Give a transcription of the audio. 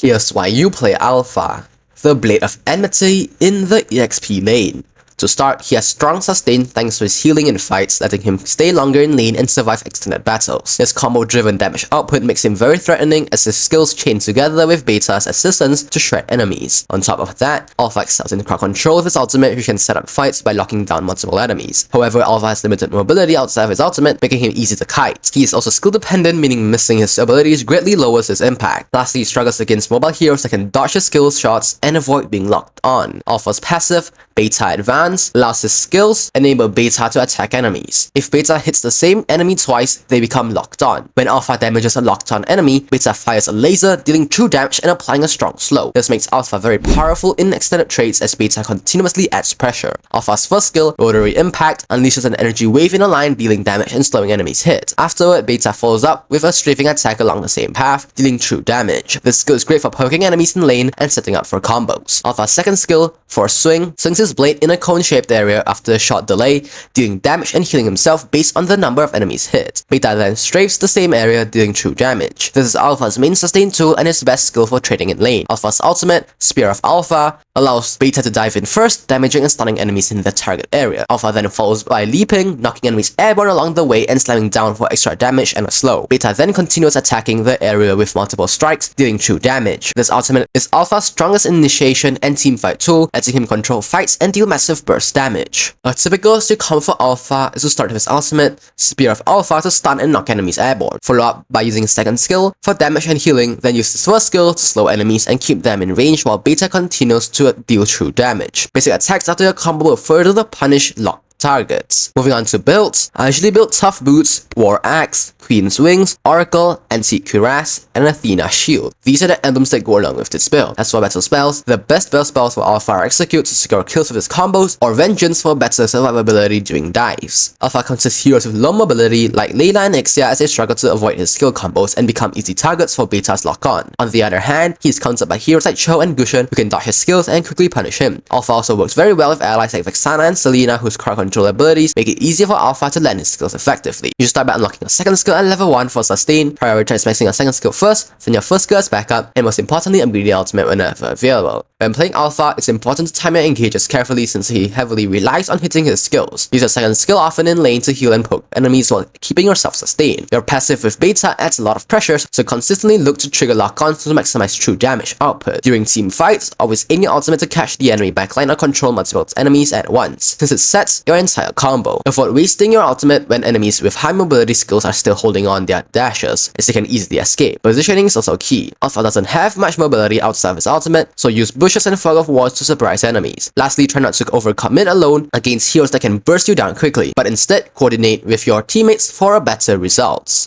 Here's why you play Alpha, the Blade of Enmity in the EXP lane. To start, he has strong sustain thanks to his healing in fights, letting him stay longer in lane and survive extended battles. His combo-driven damage output makes him very threatening as his skills chain together with Beta's assistance to shred enemies. On top of that, Alpha excels in crowd control with his ultimate, which can set up fights by locking down multiple enemies. However, Alpha has limited mobility outside of his ultimate, making him easy to kite. He is also skill dependent, meaning missing his abilities greatly lowers his impact. Lastly, he struggles against mobile heroes that can dodge his skills shots and avoid being locked on. Alpha's passive, Beta Advance, allows his skills enable Beta to attack enemies. If Beta hits the same enemy twice, they become locked on. When Alpha damages a locked on enemy, Beta fires a laser, dealing true damage and applying a strong slow. This makes Alpha very powerful in extended trades as Beta continuously adds pressure. Alpha's first skill, Rotary Impact, unleashes an energy wave in a line, dealing damage and slowing enemies hit. Afterward, Beta follows up with a strafing attack along the same path, dealing true damage. This skill is great for poking enemies in lane and setting up for combos. Alpha's second skill, Force Swing, swings his blade in a cone-shaped area after a short delay, dealing damage and healing himself based on the number of enemies hit. Beta then strafes the same area, dealing true damage. This is Alpha's main sustain tool and his best skill for trading in lane. Alpha's ultimate, Spear of Alpha, allows Beta to dive in first, damaging and stunning enemies in the target area. Alpha then follows by leaping, knocking enemies airborne along the way and slamming down for extra damage and a slow. Beta then continues attacking the area with multiple strikes, dealing true damage. This ultimate is Alpha's strongest initiation and teamfight tool, letting him control fights and deal massive burst damage. A typical skill combo for Alpha is to start with his ultimate, Spear of Alpha, to stun and knock enemies airborne, follow up by using his second skill for damage and healing, then use his first skill to slow enemies and keep them in range while Beta continues to deal true damage. Basic attacks after your combo will further punish locked targets. Moving on to builds, I usually build Tough Boots, War Axe, Queen's Wings, Oracle, Antique Cuirass, and Athena Shield. These are the emblems that go along with this build. As for battle spells, the best battle spells for Alpha are Execute to secure kills with his combos, or Vengeance for better survivability during dives. Alpha consists heroes with low mobility like Layla and Ixia as they struggle to avoid his skill combos and become easy targets for Beta's lock-on. On the other hand, he is countered by heroes like Cho and Gushen who can dodge his skills and quickly punish him. Alpha also works very well with allies like Vexana and Selena whose crowd control abilities make it easier for Alpha to land his skills effectively. You should start by unlocking a second skill at level 1 for sustain, prioritize maxing your second skill first, then your first skill as backup, and most importantly upgrade the ultimate whenever available. When playing Alpha, it's important to time your engages carefully since he heavily relies on hitting his skills. Use your second skill often in lane to heal and poke enemies while keeping yourself sustained. Your passive with Beta adds a lot of pressure, so consistently look to trigger lock-ons to maximize true damage output. During team fights, always aim your ultimate to catch the enemy backline or control multiple enemies at once, since it sets your entire combo. Avoid wasting your ultimate when enemies with high mobility skills are still holding on their dashes, as they can easily escape. Positioning is also key. Alpha doesn't have much mobility outside of his ultimate, so use bushes and fog of walls to surprise enemies. Lastly, try not to overcommit alone against heroes that can burst you down quickly, but instead coordinate with your teammates for a better results.